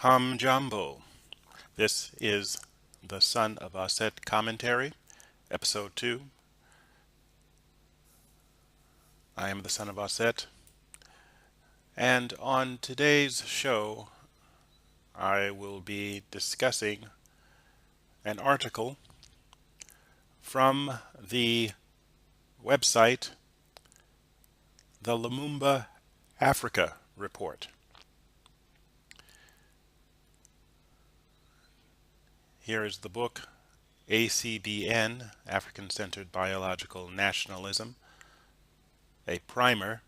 Ham Jumbo. This is the Son of Ahset commentary, episode 2. I am the Son of Ahset, and on today's show, I will be discussing an article from the website the Lumumba Afrika report. Here is the book, ACBN, African-Centered Biological Nationalism, a primer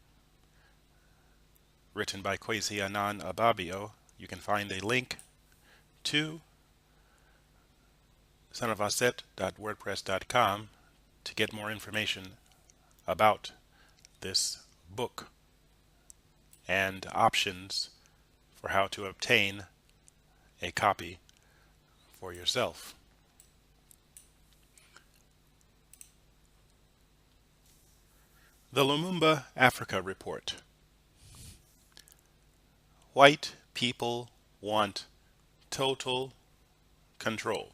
written by Kwesi Anan Ababio. You can find a link to sonofahset.wordpress.com to get more information about this book and options for how to obtain a copy for yourself. The Lumumba Afrika report. White people want total control.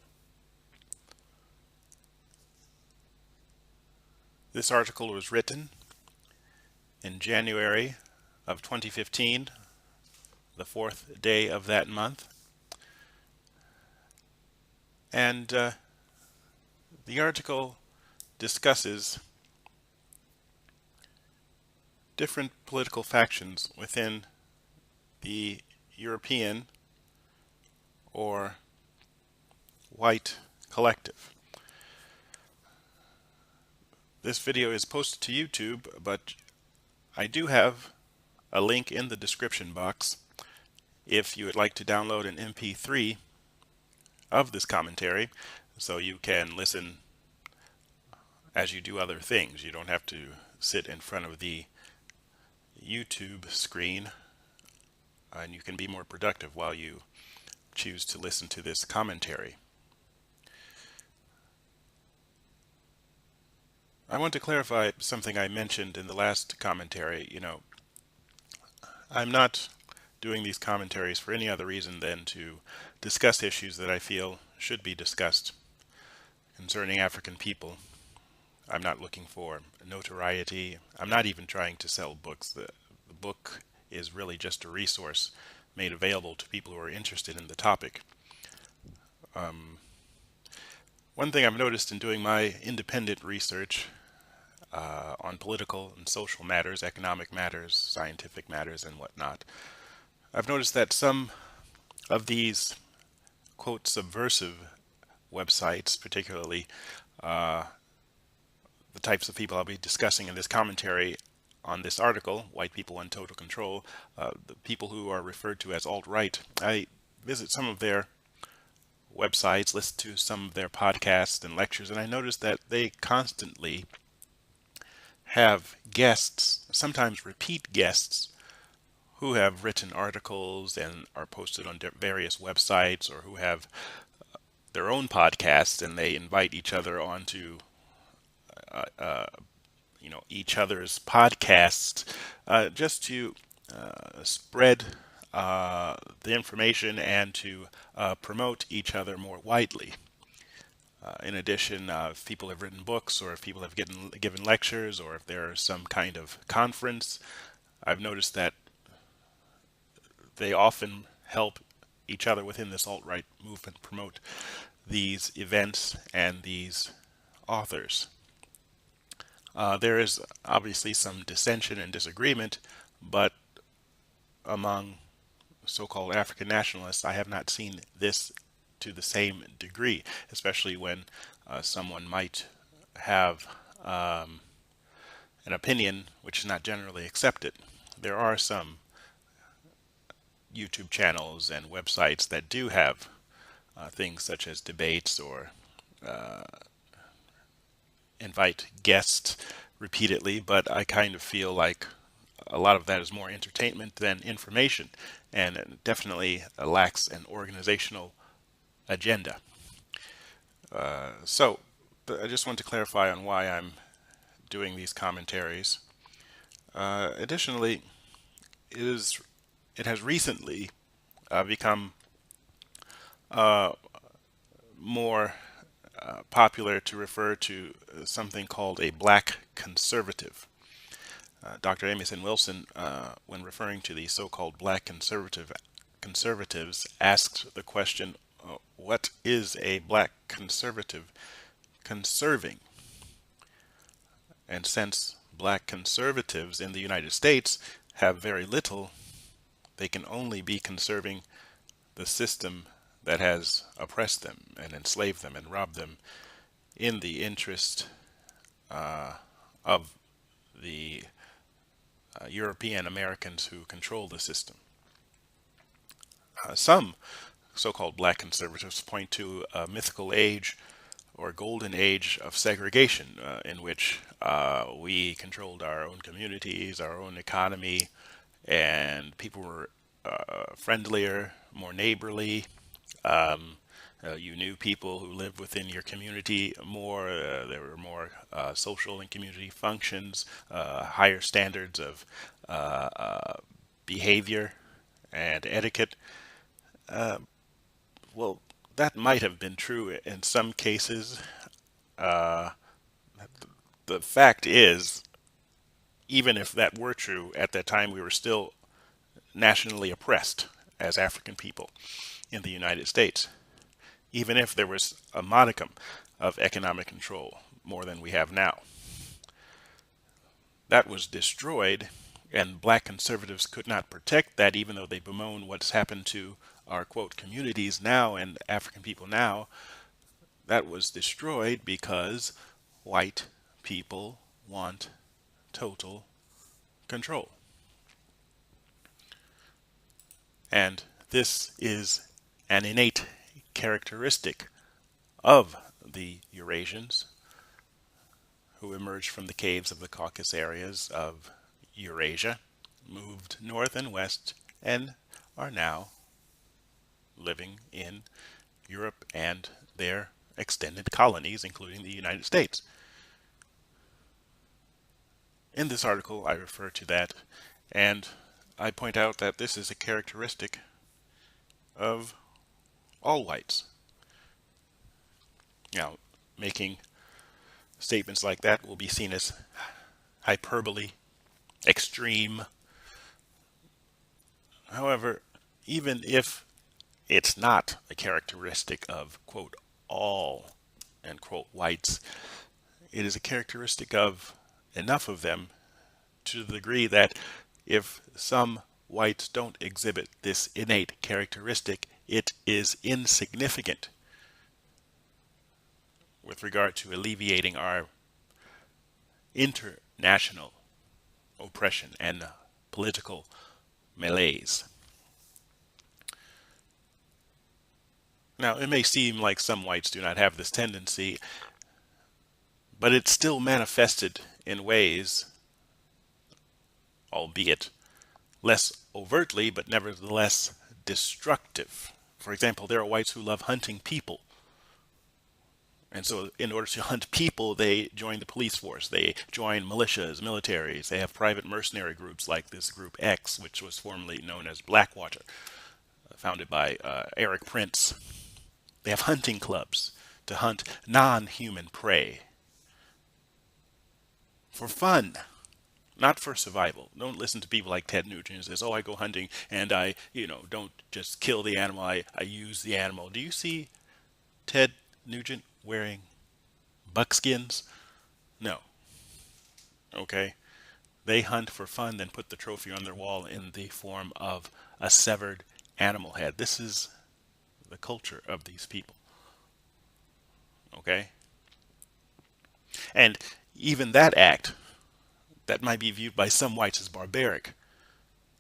This article was written in January of 2015, the 4th day of that month. And the article discusses different political factions within the European or white collective. This video is posted to YouTube, but I do have a link in the description box if you would like to download an MP3 of this commentary so you can listen as you do other things. You don't have to sit in front of the YouTube screen, and you can be more productive while you choose to listen to this commentary. I want to clarify something I mentioned in the last commentary. I'm not doing these commentaries for any other reason than to discuss issues that I feel should be discussed concerning African people. I'm not looking for notoriety. I'm not even trying to sell books. The book is really just a resource made available to people who are interested in the topic. One thing I've noticed in doing my independent research on political and social matters, economic matters, scientific matters, and whatnot, I've noticed that some of these, quote, subversive websites, particularly the types of people I'll be discussing in this commentary on this article, White People in Total Control, the people who are referred to as alt-right, I visit some of their websites, listen to some of their podcasts and lectures, and I notice that they constantly have guests, sometimes repeat guests, who have written articles and are posted on various websites, or who have their own podcasts, and they invite each other onto each other's podcasts just to spread the information and to promote each other more widely. In addition, if people have written books, or if people have given lectures, or if there's some kind of conference, I've noticed that they often help each other within this alt-right movement promote these events and these authors. There is obviously some dissension and disagreement, but among so-called African nationalists, I have not seen this to the same degree, especially when someone might have an opinion which is not generally accepted. There are some YouTube channels and websites that do have things such as debates, or invite guests repeatedly, but I kind of feel like a lot of that is more entertainment than information, and it definitely lacks an organizational agenda. So I just want to clarify on why I'm doing these commentaries. Additionally, it has recently become more popular to refer to something called a black conservative. Dr. Amison Wilson, when referring to the so-called black conservatives, asked the question, "What is a black conservative conserving?" And since black conservatives in the United States have very little, they can only be conserving the system that has oppressed them and enslaved them and robbed them in the interest of the European Americans who control the system. Some so-called black conservatives point to a mythical age or golden age of segregation in which we controlled our own communities, our own economy, and people were friendlier, more neighborly. You knew people who lived within your community more. There were more social and community functions, higher standards of behavior and etiquette. Well, that might have been true in some cases. Uh, the fact is, even if that were true, at that time we were still nationally oppressed as African people in the United States, even if there was a modicum of economic control, more than we have now. That was destroyed, and black conservatives could not protect that, even though they bemoan what's happened to our, quote, communities now and African people now. That was destroyed because white people want total control. And this is an innate characteristic of the Eurasians who emerged from the caves of the Caucasus areas of Eurasia, moved north and west, and are now living in Europe and their extended colonies, including the United States. In this article, I refer to that, and I point out that this is a characteristic of all whites. Now, making statements like that will be seen as hyperbole, extreme. However, even if it's not a characteristic of, quote, all, end quote, whites, it is a characteristic of enough of them to the degree that if some whites don't exhibit this innate characteristic, it is insignificant with regard to alleviating our international oppression and political malaise. Now, it may seem like some whites do not have this tendency, but it's still manifested in ways, albeit less overtly, but nevertheless destructive. For example, there are whites who love hunting people. And so in order to hunt people, they join the police force. They join militias, militaries. They have private mercenary groups like this group X, which was formerly known as Blackwater, founded by Eric Prince. They have hunting clubs to hunt non-human prey for fun, not for survival. Don't listen to people like Ted Nugent who says, "Oh, I go hunting and I, don't just kill the animal. I use the animal." Do you see Ted Nugent wearing buckskins? No. Okay. They hunt for fun, then put the trophy on their wall in the form of a severed animal head. This is the culture of these people. Okay? And even that act, that might be viewed by some whites as barbaric.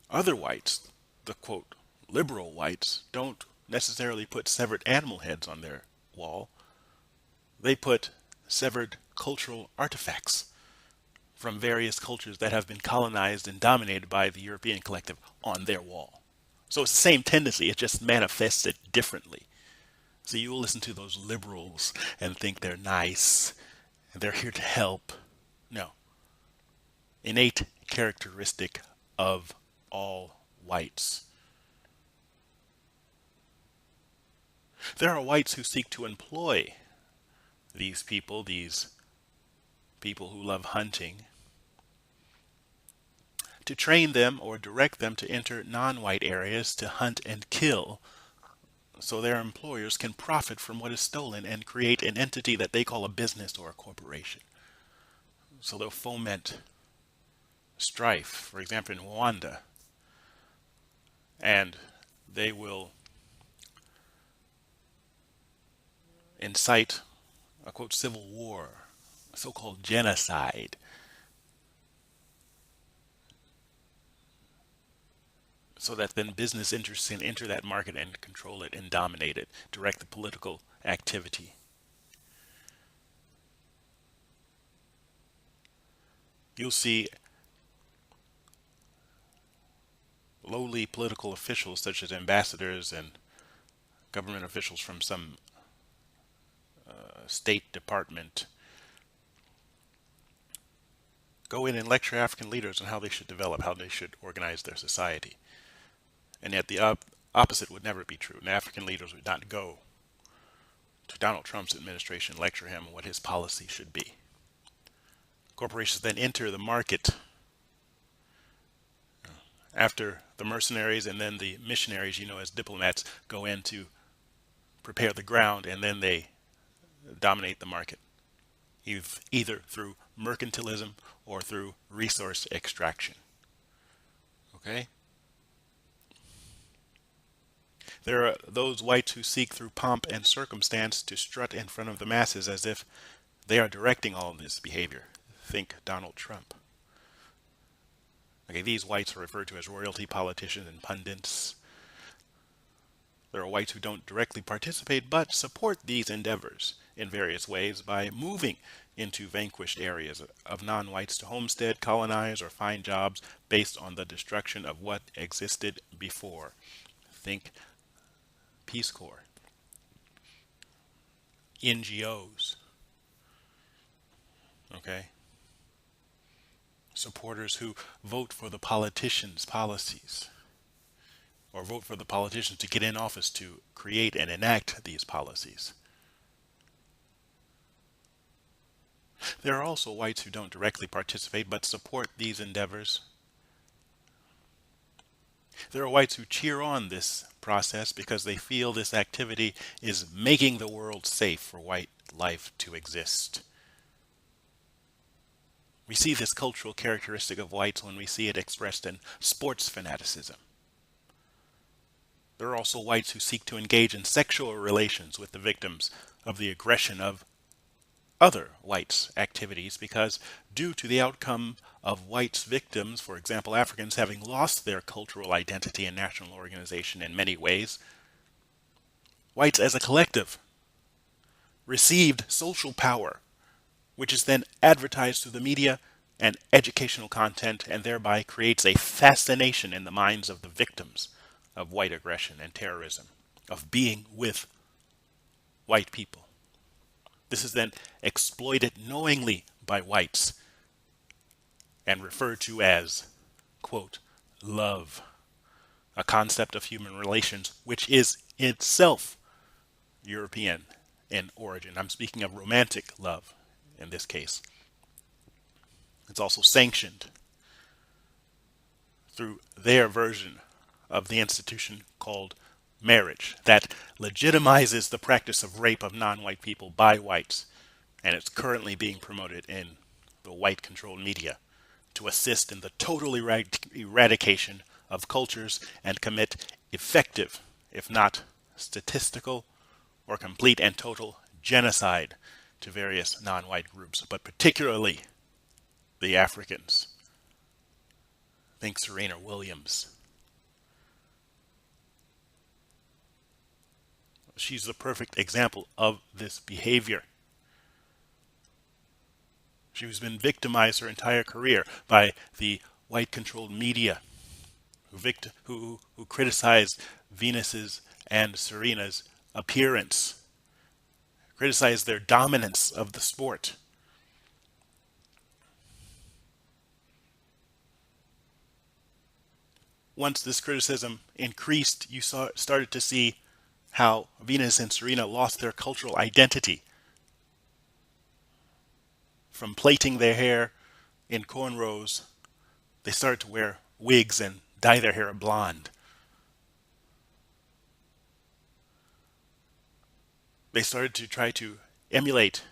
Other whites, the quote, liberal whites, don't necessarily put severed animal heads on their wall. They put severed cultural artifacts from various cultures that have been colonized and dominated by the European collective on their wall. So it's the same tendency, it just manifests it differently. So you will listen to those liberals and think they're nice and they're here to help. No. Innate characteristic of all whites. There are whites who seek to employ these people who love hunting, to train them or direct them to enter non-white areas to hunt and kill so their employers can profit from what is stolen and create an entity that they call a business or a corporation. So they'll foment strife, for example, in Rwanda, and they will incite a quote civil war, a so-called genocide, so that then business interests can enter that market and control it and dominate it, direct the political activity. You'll see lowly political officials such as ambassadors and government officials from some state department go in and lecture African leaders on how they should develop, how they should organize their society. And yet the opposite would never be true. And African leaders would not go to Donald Trump's administration, lecture him on what his policy should be. Corporations then enter the market after the mercenaries and then the missionaries, as diplomats, go in to prepare the ground, and then they dominate the market, either through mercantilism or through resource extraction. Okay? There are those whites who seek through pomp and circumstance to strut in front of the masses as if they are directing all of this behavior. Think Donald Trump. Okay, these whites are referred to as royalty, politicians, and pundits. There are whites who don't directly participate but support these endeavors in various ways by moving into vanquished areas of non-whites to homestead, colonize, or find jobs based on the destruction of what existed before. Think Peace Corps, NGOs, okay? Supporters who vote for the politicians' policies, or vote for the politicians to get in office to create and enact these policies. There are also whites who don't directly participate but support these endeavors. There are whites who cheer on this process because they feel this activity is making the world safe for white life to exist. We see this cultural characteristic of whites when we see it expressed in sports fanaticism. There are also whites who seek to engage in sexual relations with the victims of the aggression of other whites' activities because, due to the outcome of whites' victims, for example, Africans having lost their cultural identity and national organization in many ways, whites as a collective received social power, which is then advertised through the media and educational content, and thereby creates a fascination in the minds of the victims of white aggression and terrorism, of being with white people. This is then exploited knowingly by whites and referred to as, quote, love, a concept of human relations which is itself European in origin. I'm speaking of romantic love in this case. It's also sanctioned through their version of the institution called marriage that legitimizes the practice of rape of non-white people by whites, and it's currently being promoted in the white-controlled media to assist in the total eradication of cultures and commit effective, if not statistical or complete and total genocide to various non-white groups, but particularly the Africans. Think Serena Williams. She's the perfect example of this behavior. She's been victimized her entire career by the white-controlled media who criticize Venus's and Serena's appearance, criticize their dominance of the sport. Once this criticism increased, you started to see how Venus and Serena lost their cultural identity from plaiting their hair in cornrows. They started to wear wigs and dye their hair blonde. They started to try to emulate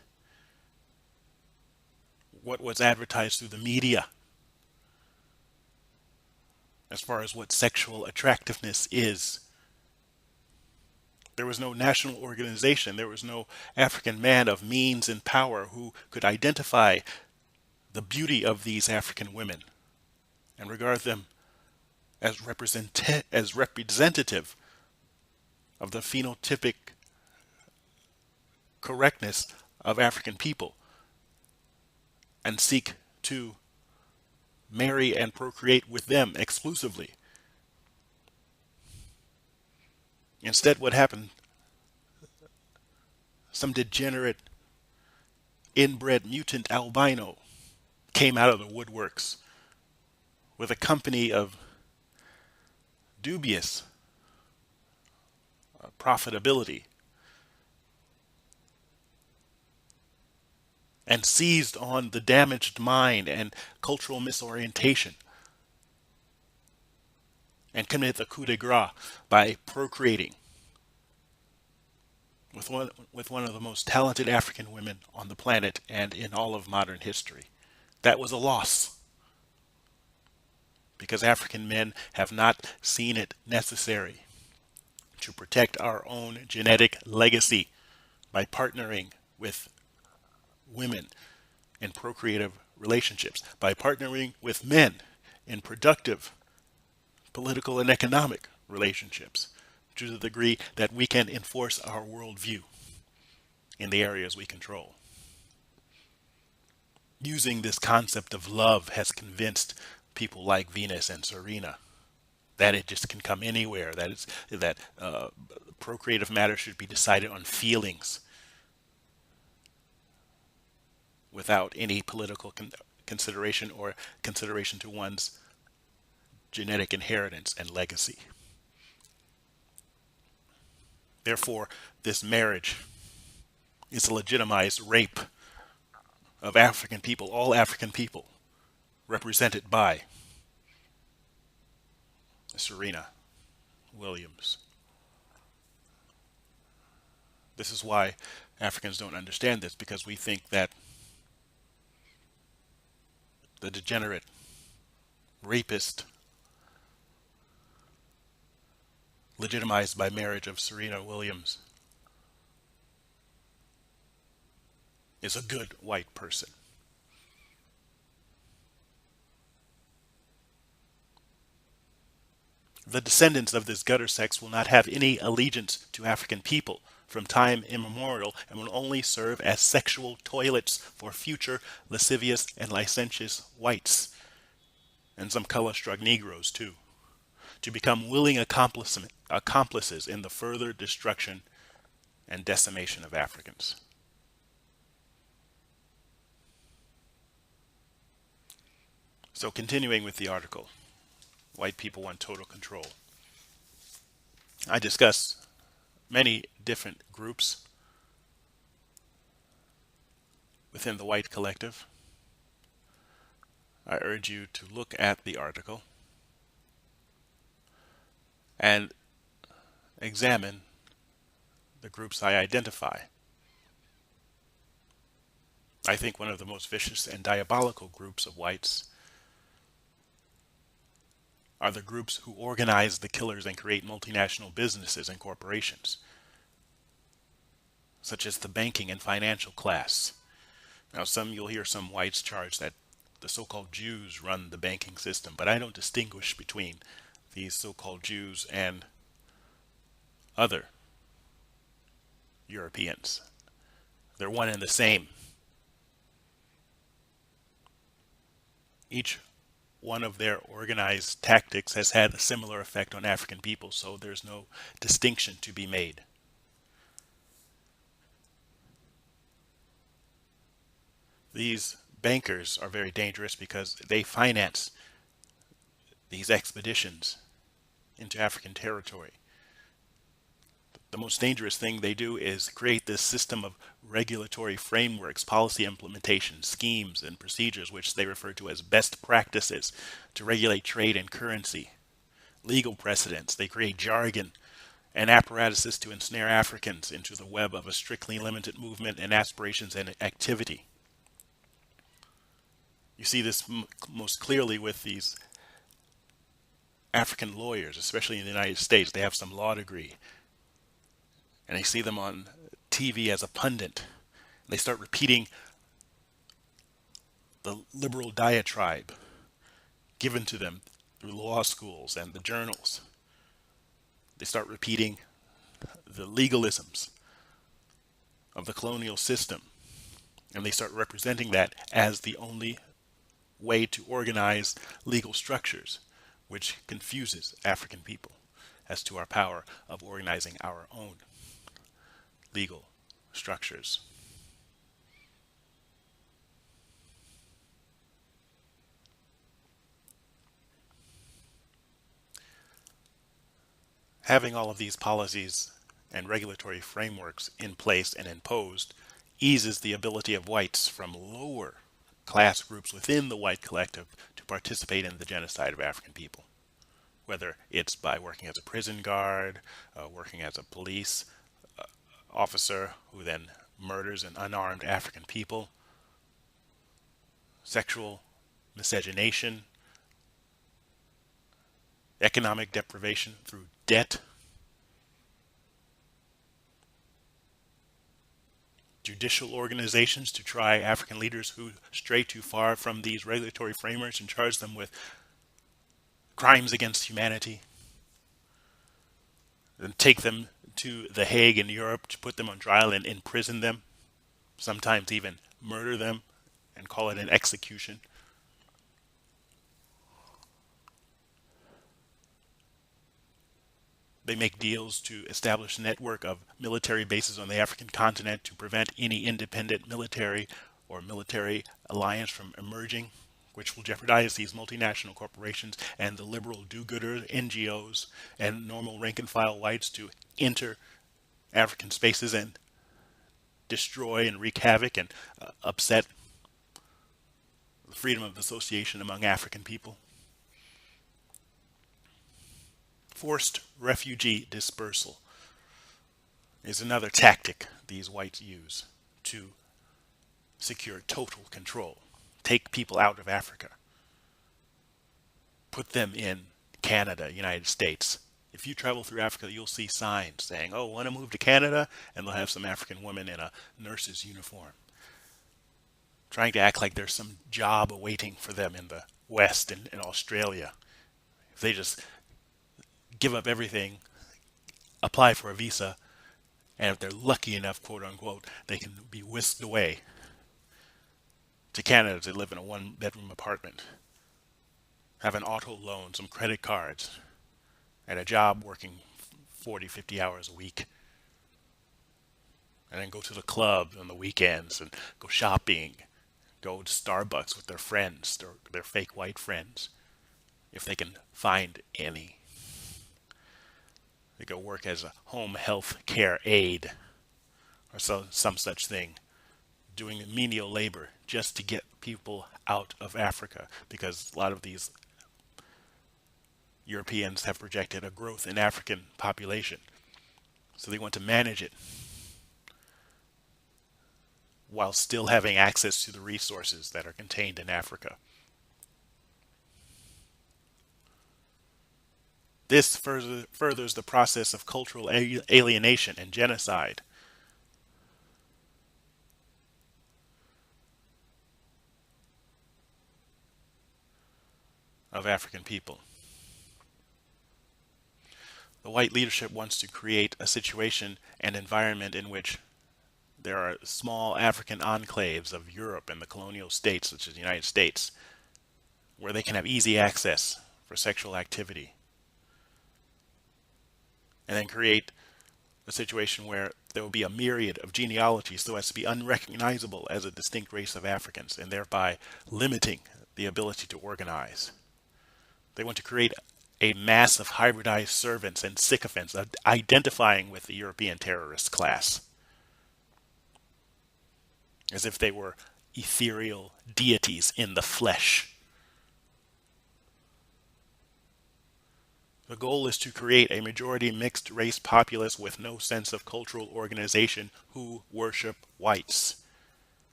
what was advertised through the media as far as what sexual attractiveness is. There was no national organization. There was no African man of means and power who could identify the beauty of these African women and regard them as representative of the phenotypic correctness of African people and seek to marry and procreate with them exclusively. Instead, what happened? Some degenerate, inbred mutant albino came out of the woodworks with a company of dubious profitability and seized on the damaged mind and cultural misorientation and committed the coup de grace by procreating with one of the most talented African women on the planet and in all of modern history. That was a loss because African men have not seen it necessary to protect our own genetic legacy by partnering with women in procreative relationships, by partnering with men in productive political and economic relationships, to the degree that we can enforce our worldview in the areas we control. Using this concept of love has convinced people like Venus and Serena that it just can come anywhere, that procreative matter should be decided on feelings without any political consideration or consideration to one's genetic inheritance and legacy. Therefore, this marriage is a legitimized rape of African people, all African people, represented by Serena Williams. This is why Africans don't understand this, because we think that the degenerate, rapist, legitimized by marriage of Serena Williams is a good white person. The descendants of this gutter sex will not have any allegiance to African people from time immemorial and will only serve as sexual toilets for future lascivious and licentious whites, and some color-struck Negroes too, to become willing accomplices in the further destruction and decimation of Africans. So continuing with the article, White People Want Total Control. I discuss many different groups within the white collective. I urge you to look at the article and examine the groups I identify. I think one of the most vicious and diabolical groups of whites are the groups who organize the killers and create multinational businesses and corporations, such as the banking and financial class. Now, you'll hear some whites charge that the so-called Jews run the banking system, but I don't distinguish between these so-called Jews and other Europeans. They're one and the same. Each one of their organized tactics has had a similar effect on African people, so there's no distinction to be made. These bankers are very dangerous because they finance these expeditions into African territory. The most dangerous thing they do is create this system of regulatory frameworks, policy implementation, schemes, and procedures, which they refer to as best practices to regulate trade and currency, legal precedents. They create jargon and apparatuses to ensnare Africans into the web of a strictly limited movement and aspirations and activity. You see this most clearly with these African lawyers, especially in the United States. They have some law degree, and they see them on TV as a pundit. They start repeating the liberal diatribe given to them through law schools and the journals. They start repeating the legalisms of the colonial system, and they start representing that as the only way to organize legal structures, which confuses African people as to our power of organizing our own legal structures. Having all of these policies and regulatory frameworks in place and imposed eases the ability of whites from lower class groups within the white collective to participate in the genocide of African people, whether it's by working as a prison guard, working as a police officer who then murders an unarmed African people, sexual miscegenation, economic deprivation through debt, judicial organizations to try African leaders who stray too far from these regulatory frameworks and charge them with crimes against humanity, and take them to The Hague in Europe to put them on trial and imprison them, sometimes even murder them and call it an execution. They make deals to establish a network of military bases on the African continent to prevent any independent military or military alliance from emerging, which will jeopardize these multinational corporations and the liberal do-gooders, NGOs, and normal rank-and-file whites to enter African spaces and destroy and wreak havoc and upset the freedom of association among African people. Forced refugee dispersal is another tactic these whites use to secure total control. Take people out of Africa. Put them in Canada, United States. If you travel through Africa, you'll see signs saying, oh, want to move to Canada? And they'll have some African woman in a nurse's uniform, trying to act like there's some job awaiting for them in the West and in Australia. If they just give up everything, apply for a visa, and if they're lucky enough, quote unquote, they can be whisked away to Canada to live in a one-bedroom apartment, have an auto loan, some credit cards, and a job working 40, 50 hours a week, and then go to the club on the weekends and go shopping, go to Starbucks with their friends, their fake white friends, if they can find any. They go work as a home health care aide or some such thing, doing menial labor just to get people out of Africa, because a lot of these Europeans have projected a growth in African population. So they want to manage it while still having access to the resources that are contained in Africa. This furthers the process of cultural alienation and genocide. Of African people. The white leadership wants to create a situation and environment in which there are small African enclaves of Europe and the colonial states, such as the United States, where they can have easy access for sexual activity. And then create a situation where there will be a myriad of genealogies so as to be unrecognizable as a distinct race of Africans, and thereby limiting the ability to organize. They want to create a mass of hybridized servants and sycophants identifying with the European terrorist class as if they were ethereal deities in the flesh. The goal is to create a majority mixed race populace with no sense of cultural organization who worship whites.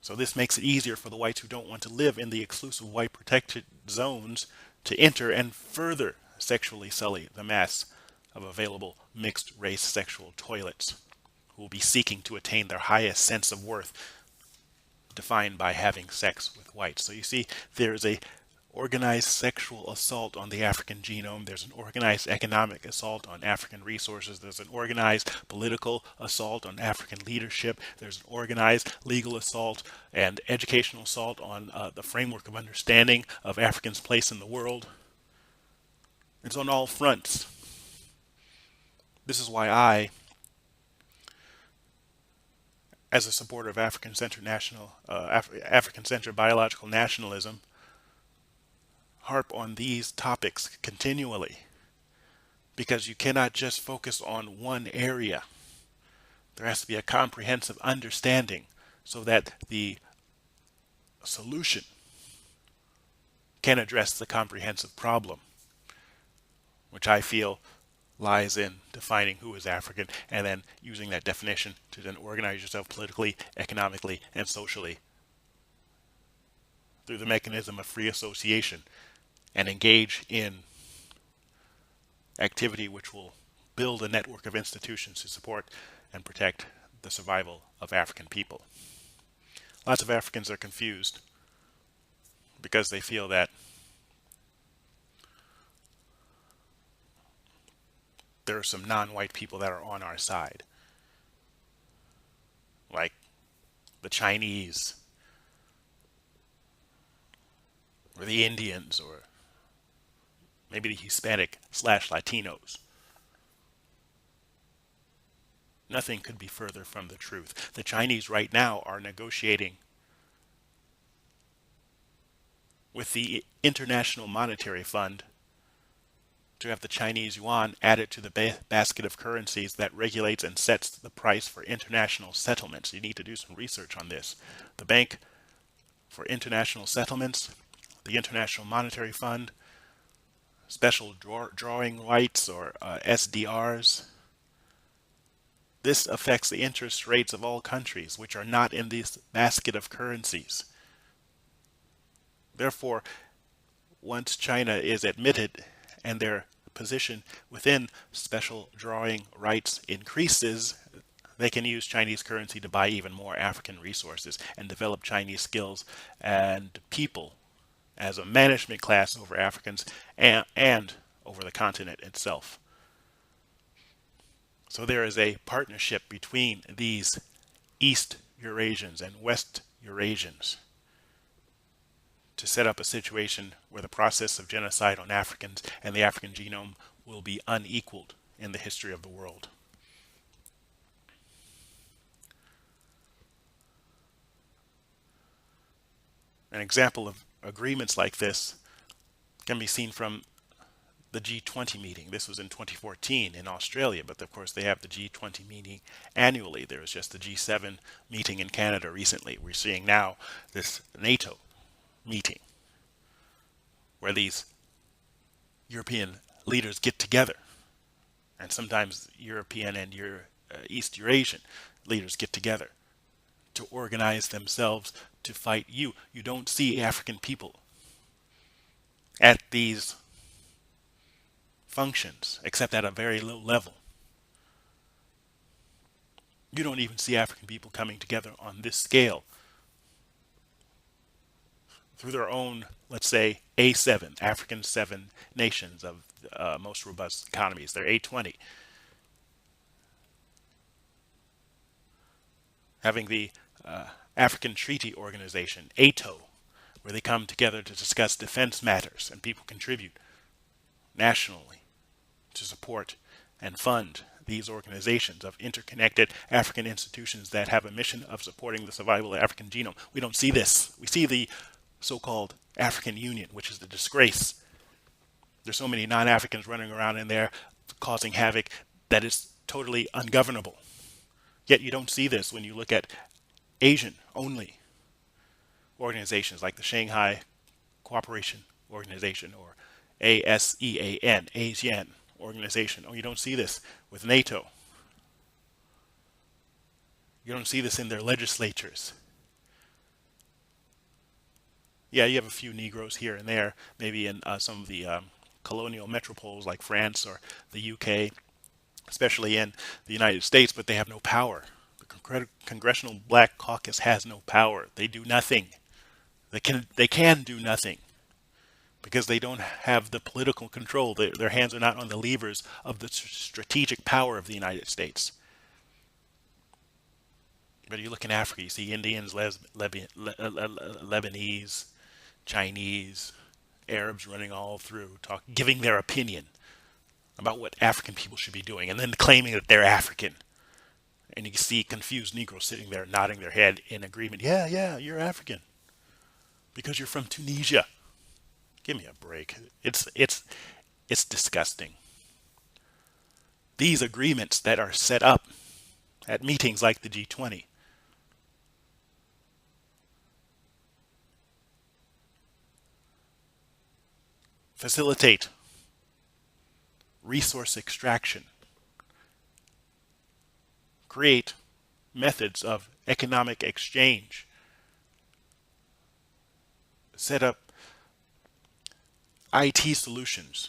So this makes it easier for the whites who don't want to live in the exclusive white protected zones to enter and further sexually sully the mass of available mixed race sexual toilets who will be seeking to attain their highest sense of worth defined by having sex with whites. So you see, there's a organized sexual assault on the African genome. There's an organized economic assault on African resources. There's an organized political assault on African leadership. There's an organized legal assault and educational assault on the framework of understanding of Africans' place in the world. It's on all fronts. This is why I, as a supporter of African-centered African-centered biological nationalism, harp on these topics continually, because you cannot just focus on one area. There has to be a comprehensive understanding so that the solution can address the comprehensive problem, which I feel lies in defining who is African and then using that definition to then organize yourself politically, economically, and socially through the mechanism of free association and engage in activity which will build a network of institutions to support and protect the survival of African people. Lots of Africans are confused because they feel that there are some non-white people that are on our side, like the Chinese or the Indians or maybe the Hispanic/Latinos. Nothing could be further from the truth. The Chinese right now are negotiating with the International Monetary Fund to have the Chinese yuan added to the basket of currencies that regulates and sets the price for international settlements. You need to do some research on this. The Bank for International Settlements, the International Monetary Fund, special drawing rights or SDRs. This affects the interest rates of all countries which are not in this basket of currencies. Therefore, once China is admitted and their position within special drawing rights increases, they can use Chinese currency to buy even more African resources and develop Chinese skills and people as a management class over Africans and over the continent itself. So there is a partnership between these East Eurasians and West Eurasians to set up a situation where the process of genocide on Africans and the African genome will be unequaled in the history of the world. An example of agreements like this can be seen from the G20 meeting. This was in 2014 in Australia, but of course they have the G20 meeting annually. There was just the G7 meeting in Canada recently. We're seeing now this NATO meeting where these European leaders get together, and sometimes European and East Eurasian leaders get together to organize themselves to fight you. You don't see African people at these functions except at a very low level. You don't even see African people coming together on this scale through their own, let's say, A7, African 7 nations of most robust economies. They're A20. Having the African Treaty Organization, ATO, where they come together to discuss defense matters and people contribute nationally to support and fund these organizations of interconnected African institutions that have a mission of supporting the survival of the African genome. We don't see this. We see the so-called African Union, which is the disgrace There's so many non-Africans running around in there causing havoc that it's totally ungovernable. Yet you don't see this when you look at Asian-only organizations like the Shanghai Cooperation Organization or ASEAN, ASEAN organization. Oh, you don't see this with NATO. You don't see this in their legislatures. Yeah, you have a few Negroes here and there, maybe in some of the colonial metropoles like France or the UK, especially in the United States, but they have no power. The Congressional Black Caucus has no power. They do nothing. They can do nothing because they don't have the political control. Their hands are not on the levers of the strategic power of the United States. But you look in Africa, you see Indians, Lebanese, Chinese, Arabs running all through, giving their opinion about what African people should be doing, and then claiming that they're African. And you can see confused Negroes sitting there nodding their head in agreement. Yeah, yeah, you're African because you're from Tunisia. Give me a break. It's disgusting. These agreements that are set up at meetings like the G20 facilitate resource extraction, create methods of economic exchange, set up IT solutions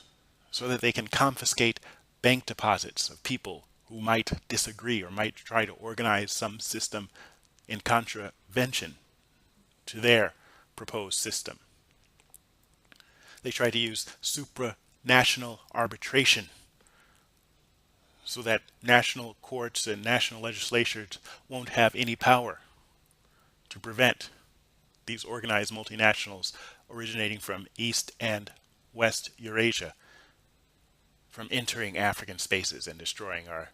so that they can confiscate bank deposits of people who might disagree or might try to organize some system in contravention to their proposed system. They try to use supranational arbitration so that national courts and national legislatures won't have any power to prevent these organized multinationals originating from East and West Eurasia from entering African spaces and destroying our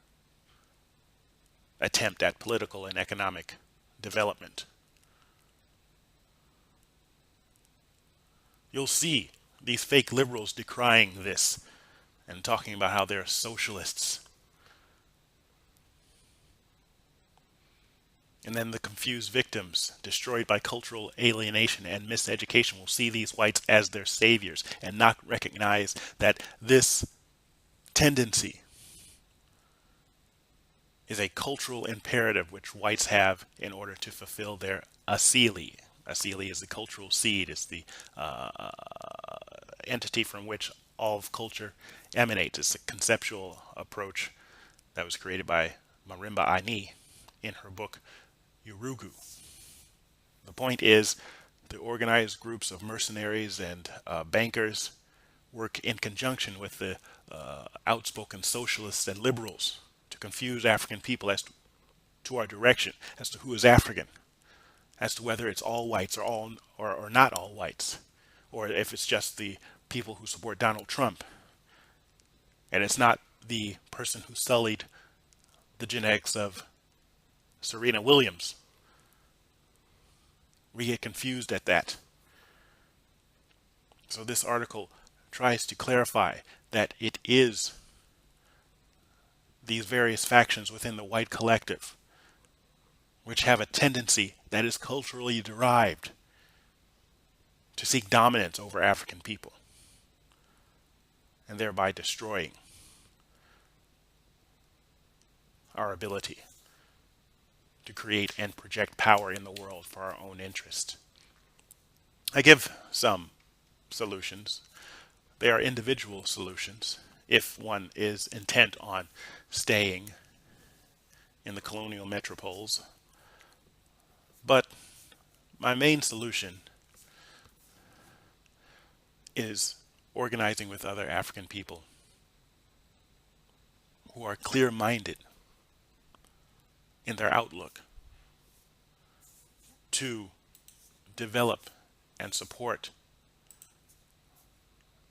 attempt at political and economic development. You'll see these fake liberals decrying this and talking about how they're socialists. And then the confused victims, destroyed by cultural alienation and miseducation, will see these whites as their saviors and not recognize that this tendency is a cultural imperative which whites have in order to fulfill their asili. Asili is the cultural seed, it's the entity from which all of culture emanates. It's a conceptual approach that was created by Marimba Ani in her book Urugu. The point is, the organized groups of mercenaries and bankers work in conjunction with the outspoken socialists and liberals to confuse African people as to our direction, as to who is African, as to whether it's all whites or not all whites, or if it's just the people who support Donald Trump, and it's not the person who sullied the genetics of Serena Williams. We get confused at that. So this article tries to clarify that it is these various factions within the white collective which have a tendency that is culturally derived to seek dominance over African people and thereby destroying our ability to create and project power in the world for our own interest. I give some solutions. They are individual solutions if one is intent on staying in the colonial metropoles. But my main solution is organizing with other African people who are clear-minded in their outlook to develop and support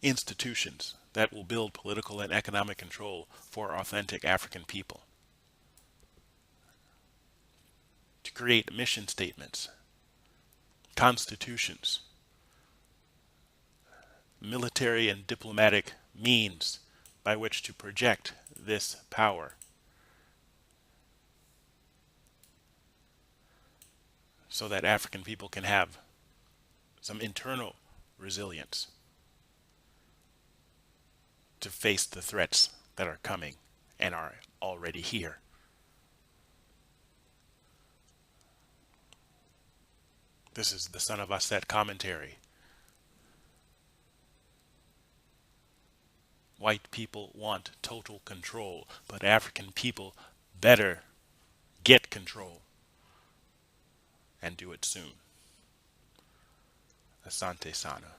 institutions that will build political and economic control for authentic African people. To create mission statements, constitutions, military and diplomatic means by which to project this power so that African people can have some internal resilience to face the threats that are coming and are already here. This is the Son of Ahset commentary. White people want total control, but African people better get control and do it soon. Asante Sana.